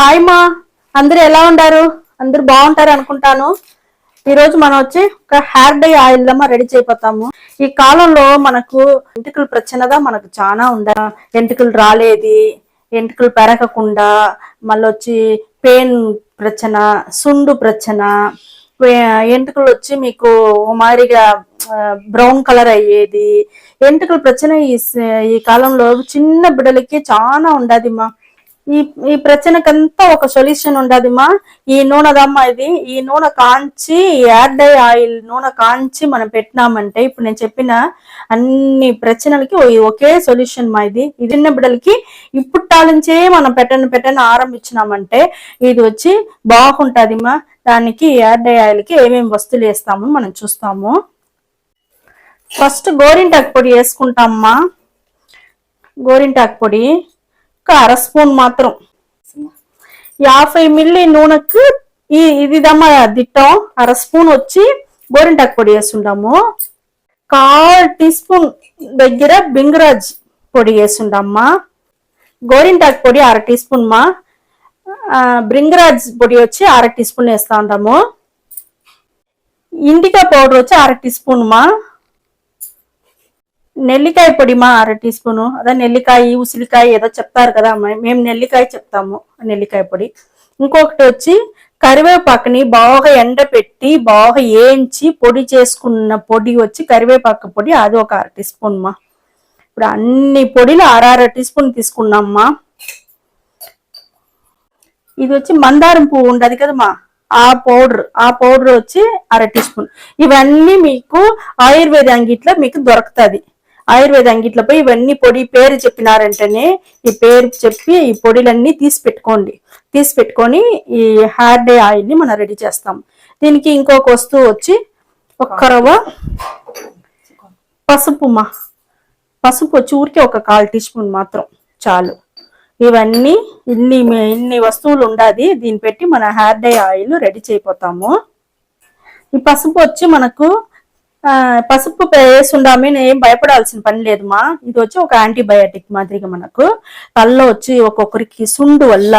Hi మా, అందరూ ఎలా ఉండారు? అందరూ బాగుంటారు అనుకుంటాను. ఈ రోజు మనం వచ్చి ఒక హెయిర్ డై ఆయిల్ లా రెడీ చేయబోతాము. ఈ కాలంలో మనకు ఎంటికల ప్రచనగా మనకు చాలా ఎంటికలు రాలేది, ఎంటికలు పెరగకుండా, మళ్ళీ వచ్చి పెయిన్ ప్రచన, సుండు ప్రచన, ఎంటికలు వచ్చి మీకు మాదిరిగా బ్రౌన్ కలర్ అయ్యేది. ఎంటికల ప్రచన ఈ కాలంలో చిన్న బిడ్డలకి చాలా ఉండదు మా. ఈ ప్రచనకంతా ఒక సొల్యూషన్ ఉండదుమా. ఈ నూనెదమ్మా, ఈ నూనె కాంచి, హెయిర్ డై ఆయిల్ నూనె కాంచి మనం పెట్టినామంటే ఇప్పుడు నేను చెప్పిన అన్ని ప్రచనలకి ఒకే సొల్యూషన్ మా. ఇది చిన్న బిడ్డలకి ఇప్పుట్టాలించే మనం పెట్టని ఆరంభించినామంటే ఇది వచ్చి బాగుంటది మా. దానికి హెయిర్ డై ఆయిల్ కి ఏమేమి వస్తువులు వేస్తాము మనం చూస్తాము. ఫస్ట్ గోరింటాకు పొడి వేసుకుంటామమ్మా. గోరింటాకు పొడి ఒక అర స్పూన్ మాత్రం. 50 మిల్లీ నూనెకు ఇదిదమ్మా దిట్టం. అర స్పూన్ వచ్చి గోరింటాకు పొడి వేసుంటాము. 1/4 టీ స్పూన్ దగ్గర బింగరాజ్ పొడి వేసుంటామ్మా. గోరింటాకు పొడి 1/2 టీ స్పూన్ మా. బ్రింగరాజ్ పొడి వచ్చి 1/2 టీ స్పూన్ వేస్తా ఉంటాము. ఇండికా పౌడర్ వచ్చి 1/2 టీ స్పూన్ మా. నెల్లికాయ పొడి మా 1/2 టీ స్పూను. అదే నెల్లికాయ, ఉసిరికాయ ఏదో చెప్తారు కదా, మేము నెల్లికాయ చెప్తాము, నెల్లికాయ పొడి. ఇంకొకటి వచ్చి కరివేపాకుని బాగా ఎండపెట్టి బాగా వేయించి పొడి చేసుకున్న పొడి వచ్చి కరివేపాకు పొడి, అది ఒక 1/2 టీ స్పూన్ మా. ఇప్పుడు అన్ని పొడిలు 1/2 టీ స్పూన్ తీసుకున్నామ్మా. ఇది వచ్చి మందారం పువ్వు ఉండదు కదమ్మా, ఆ పౌడర్ వచ్చి 1/2 టీ స్పూన్. ఇవన్నీ మీకు ఆయుర్వేద అంగిట్లో మీకు దొరుకుతుంది. ఆయుర్వేద అంగిట్లపై ఇవన్నీ పొడి పేరు చెప్పినారంటేనే ఈ పేరు చెప్పి ఈ పొడిలన్నీ తీసి పెట్టుకొని ఈ హెయిర్ డే ఆయిల్ ని మనం రెడీ చేస్తాం. దీనికి ఇంకొక వస్తువు వచ్చి ఒక్క రవ్వ పసుపు మా. పసుపు వచ్చి ఊరికి ఒక 1/4 టీ స్పూన్ మాత్రం చాలు. ఇవన్నీ ఇన్ని వస్తువులు ఉండాలి. దీన్ని పెట్టి మన హెయిర్ డే ఆయిల్ రెడీ చేయపోతాము. ఈ పసుపు వచ్చి మనకు పసుపు వేసి ఉండామే ఏం భయపడాల్సిన పని లేదు మా. ఇది వచ్చి ఒక యాంటీబయాటిక్ మాదిరిగా మనకు తల్లో వచ్చి ఒక్కొక్కరికి సుండు వల్ల,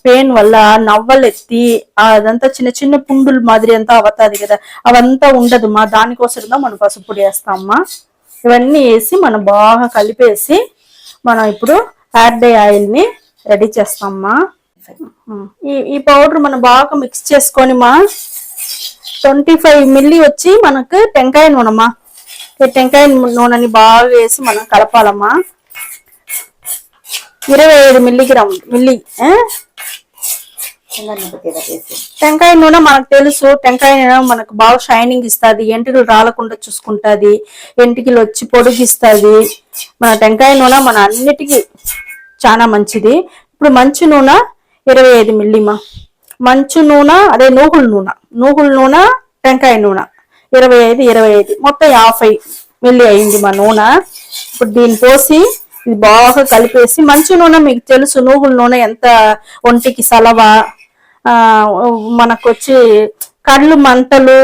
పెయిన్ వల్ల నవ్వలెత్తి అదంతా చిన్న చిన్న పుండులు మాదిరి అంతా అవుతుంది కదా, అవంతా ఉండదు మా. దానికోసంగా మనం పసుపు పొడి వేస్తామా. ఇవన్నీ వేసి మనం బాగా కలిపేసి మనం ఇప్పుడు హెయిర్ డే ఆయిల్ ని రెడీ చేస్తామా. ఈ పౌడర్ మనం బాగా మిక్స్ చేసుకొని మా. 25 మిల్లీ వచ్చి మనకు టెంకాయ నూనెమా. టెంకాయ నూనెని బాగా వేసి మనం కలపాలమ్మా. 25 మిల్లీ టెంకాయ నూనె మనకు తెలుసు. టెంకాయ నూనె మనకు బాగా షైనింగ్ ఇస్తుంది, ఎంటికలు రాలకుండా చూసుకుంటుంది, ఎంటికలు వచ్చి పొడిగిస్తుంది. మన టెంకాయ నూనె మన అన్నిటికీ చాలా మంచిది. ఇప్పుడు మంచి నూనె 25 మిల్లీమా. మంచు నూనె అదే నూగుల నూనె టెంకాయ నూనె 25 మొత్తం 50 మిల్లీ అయింది మా నూనె. ఇప్పుడు దీన్ని పోసి ఇది బాగా కలిపేసి, మంచు నూనె మీకు తెలుసు, నూగుల నూనె ఎంత ఒంటికి సలవ, మనకు వచ్చి కళ్ళు మంటలు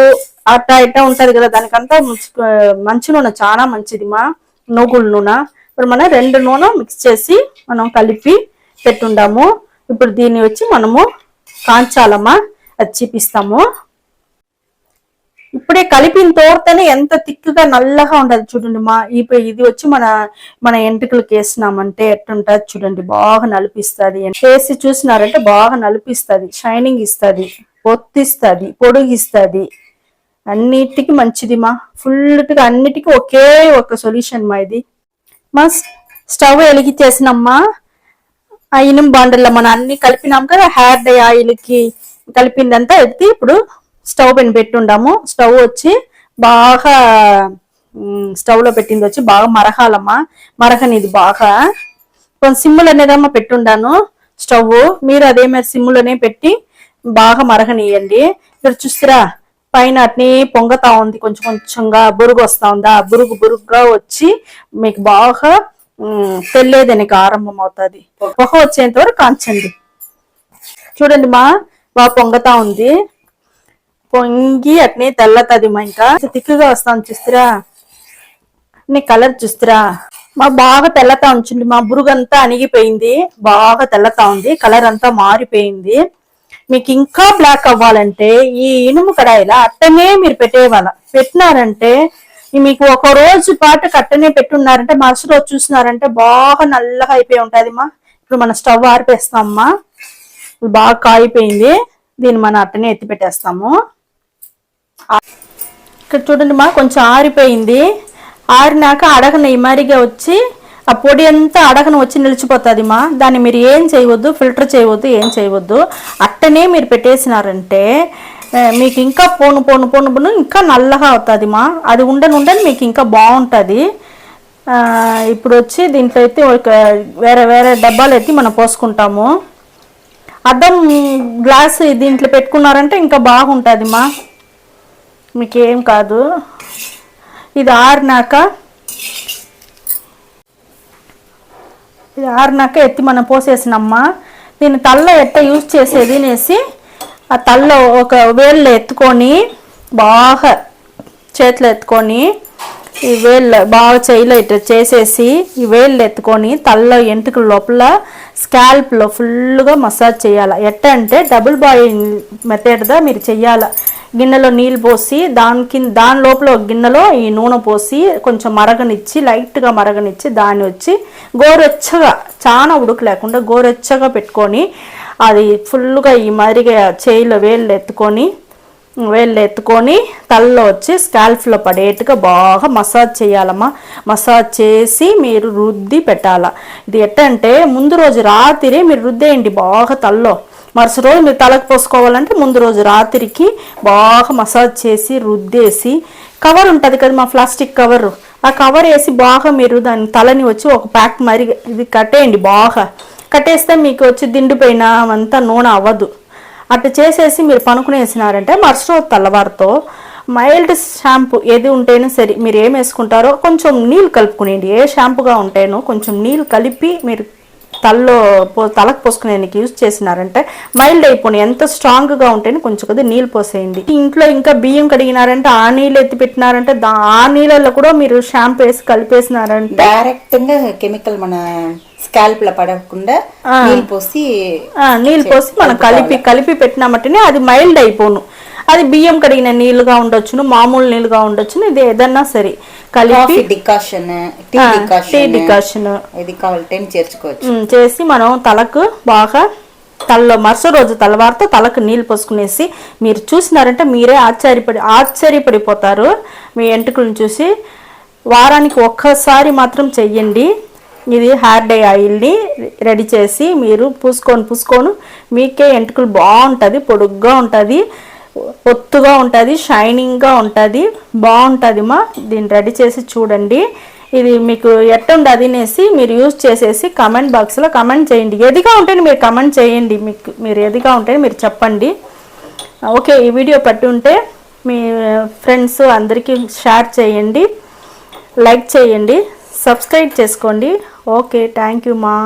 అట్టా ఇట్టా ఉంటది కదా, దానికంతా మంచు నూనె చాలా మంచిది మా. నూగుల నూనె ఇప్పుడు మనం 2 నూనె మిక్స్ చేసి మనం కలిపి పెట్టుండాము. ఇప్పుడు దీన్ని వచ్చి మనము కాంచాలమ్మా, అది చూపిస్తాము. ఇప్పుడే కలిపిన తోటనే ఎంత తిక్కుగా నల్లగా ఉండదు చూడండి మా. ఇది వచ్చి మన ఎంట్రుకలకు వేసినామంటే ఎట్టుంటది చూడండి, బాగా నలిపిస్తుంది. వేసి చూసినారంటే బాగా నలిపిస్తుంది, షైనింగ్ ఇస్తుంది, ఒత్తిస్తుంది, పొడిగిస్తుంది, అన్నిటికీ మంచిది మా. ఫుల్గా అన్నిటికీ ఒకే ఒక సొల్యూషన్ మా ఇది మా. స్టవ్ వెలిగించేసినమ్మా. ఆ ఇనుము బాండల్లో మనం అన్ని కలిపినాం కదా, హెయిర్ డై ఆయిల్ కి కలిపిందంతా ఎత్తి ఇప్పుడు స్టవ్ పైన పెట్టుండాము. స్టవ్ వచ్చి బాగా స్టవ్ లో పెట్టింది వచ్చి బాగా మరగాలమ్మా. మరగనిది బాగా కొంచెం సిమ్ములు అనేదమ్మా పెట్టుండాను స్టవ్. మీరు అదే మీద సిమ్ములోనే పెట్టి బాగా మరగనియండి. ఇక్కడ చూస్తారా పైన అట్నే పొంగతా ఉంది, కొంచెం కొంచెంగా బురుగు వస్తా ఉందా. బురుగుగా వచ్చి మీకు బాగా తెల్లేదానికి ఆరంభం అవుతుంది. పొగ వచ్చేంత వరకు కాంచండి. చూడండి మా, బాగా పొంగతా ఉంది. పొంగి అట్నే తెల్లతుంది మా. ఇంకా తిక్కుగా వస్తాను చూస్తారా, నీ కలర్ చూస్తారా. మా బాగా తెల్లతా ఉంచండి, మా బురుగంతా అణిగిపోయింది, బాగా తెల్లతా ఉంది, కలర్ అంతా మారిపోయింది. మీకు ఇంకా బ్లాక్ అవ్వాలంటే ఈ ఇనుము కడాయిలా అట్టనే మీరు పెట్టినారంటే మీకు ఒక రోజు పాటు కట్టనే పెట్టున్నారంటే మరుసటి రోజు చూసినారంటే బాగా నల్లగా అయిపోయి ఉంటది మా. ఇప్పుడు మన స్టవ్ ఆరిపేస్తామమ్మా, బాగా కాయిపోయింది, దీన్ని మనం అట్టనే ఎత్తి పెట్టేస్తాము. ఇక్కడ చూడండి మా, కొంచెం ఆరిపోయింది, ఆరినాక అడగన ఈ మారిగా వచ్చి ఆ పొడి అంతా అడగన వచ్చి నిలిచిపోతుంది మా. దాన్ని మీరు ఏం చేయవద్దు, ఫిల్టర్ చేయవద్దు, ఏం చేయవద్దు, అట్టనే మీరు పెట్టేసినారంటే మీకు ఇంకా పోను పోను పోను పోను ఇంకా నల్లగా అవుతుంది మా. అది ఉండని మీకు ఇంకా బాగుంటుంది. ఇప్పుడు వచ్చి దీంట్లో అయితే ఒక వేరే వేరే డబ్బాలు ఎత్తి మనం పోసుకుంటాము. అద్దం గ్లాస్ దీంట్లో పెట్టుకున్నారంటే ఇంకా బాగుంటుంది మా, మీకేం కాదు. ఇది ఆరినాక ఎత్తి మనం పోసేసినమ్మా. దీన్ని తల్ల ఎట్ట యూజ్ చేసేది అనేసి ఆ తల్ల ఒక వేళ్ళు ఎత్తుకొని బాగా చేతిలో ఎత్తుకొని ఈ వేళ్ళు బాగా చేయిలో ఇట్లా చేసేసి ఈ వేళ్ళు ఎత్తుకొని తల్ల ఎంటుకల లోపల స్కాల్ప్లో ఫుల్గా మసాజ్ చేయాలి. ఎట్ట అంటే డబుల్ బాయిలింగ్ మెథడ్గా మీరు చెయ్యాలి. గిన్నెలో నీళ్ళు పోసి దాని లోపల ఒక గిన్నెలో ఈ నూనె పోసి కొంచెం మరగనిచ్చి, లైట్గా మరగనిచ్చి, దాన్ని వచ్చి గోరెచ్చగా, చాలా ఉడుకు లేకుండా గోరెచ్చగా పెట్టుకొని అది ఫుల్గా ఈ మాదిరిగా చేయిలో వేళ్ళు ఎత్తుకొని తలలో వచ్చి స్కాల్ఫ్లో పడేట్టుగా బాగా మసాజ్ చేయాలమ్మా. మసాజ్ చేసి మీరు రుద్ది పెట్టాలా. ఇది ఎట్టంటే ముందు రోజు రాత్రి మీరు రుద్దేయండి బాగా తలలో. మరుసటి రోజు మీరు తలకు పోసుకోవాలంటే ముందు రోజు రాత్రికి బాగా మసాజ్ చేసి రుద్దేసి, కవర్ ఉంటుంది కదా మా ప్లాస్టిక్ కవరు, ఆ కవర్ వేసి బాగా మీరు దాని తలని వచ్చి ఒక ప్యాక్ మరి ఇది కట్టేయండి. బాగా కట్టేస్తే మీకు వచ్చి దిండు పైన అంతా నూనె అవ్వదు. అట్లా చేసేసి మీరు పనుకునేసినారంటే మరుసటి రోజు తెల్లవారితో మైల్డ్ షాంపూ ఏది ఉంటేనో సరే, మీరు ఏం వేసుకుంటారో కొంచెం నీళ్ళు కలుపుకునేయండి. ఏ షాంపూగా ఉంటేనో కొంచెం నీళ్ళు కలిపి మీరు తలకు పోసుకునేందుకు యూజ్ చేసినారంటే మైల్డ్ అయిపోయి, ఎంత స్ట్రాంగ్గా ఉంటేనే కొంచెం కొద్దిగా నీళ్ళు పోసేయండి. ఇంట్లో ఇంకా బియ్యం కడిగినారంటే ఆ నీళ్ళు ఎత్తి పెట్టినారంటే ఆ నీళ్ళల్లో కూడా మీరు షాంపూ వేసి కలిపేసినారంటే డైరెక్ట్గా కెమికల్ మన స్కాల్ప్ లో పడకుండా నీళ్ళు పోసి మనం కలిపి పెట్టినామంటేనే అది మైల్డ్ అయిపోను. అది బియ్యం కడిగిన నీళ్ళుగా ఉండొచ్చును, మామూలు నీళ్ళుగా ఉండొచ్చును, ఇది ఏదన్నా సరే కలిపి డికాషన్ టీ డికాషన్ ఇది కావాలంటే చేర్చుకోవచ్చు. చేసి మనం తలకు బాగా తలలో మరుసటి రోజు తెల్లవారితో తలకు నీళ్ళు పోసుకునేసి మీరు చూసినారంటే మీరే ఆశ్చర్యపడిపోతారు. మీ ఎంటుకలను చూసి వారానికి ఒక్కసారి మాత్రం చెయ్యండి. ఇది హెయిర్ డై ఆయిల్ని రెడీ చేసి మీరు పూసుకొని మీకే ఎంటుకలు బాగుంటుంది, పొడుగ్గా ఉంటుంది, ఒత్తుగా ఉంటుంది, షైనింగ్గా ఉంటుంది, బాగుంటుంది మా. దీన్ని రెడీ చేసి చూడండి. ఇది మీకు ఎట్టుండది అనేసి మీరు యూజ్ చేసేసి కామెంట్ బాక్స్లో కామెంట్ చేయండి. ఎదిగా ఉంటేనే మీరు కామెంట్ చేయండి, మీరు ఎదిగా ఉంటేనే మీరు చెప్పండి. ఓకే, ఈ వీడియో పట్టి ఉంటే మీ ఫ్రెండ్స్ అందరికీ షేర్ చేయండి, లైక్ చేయండి, సబ్స్క్రైబ్ చేసుకోండి. ఓకే, థ్యాంక్ యూ మా.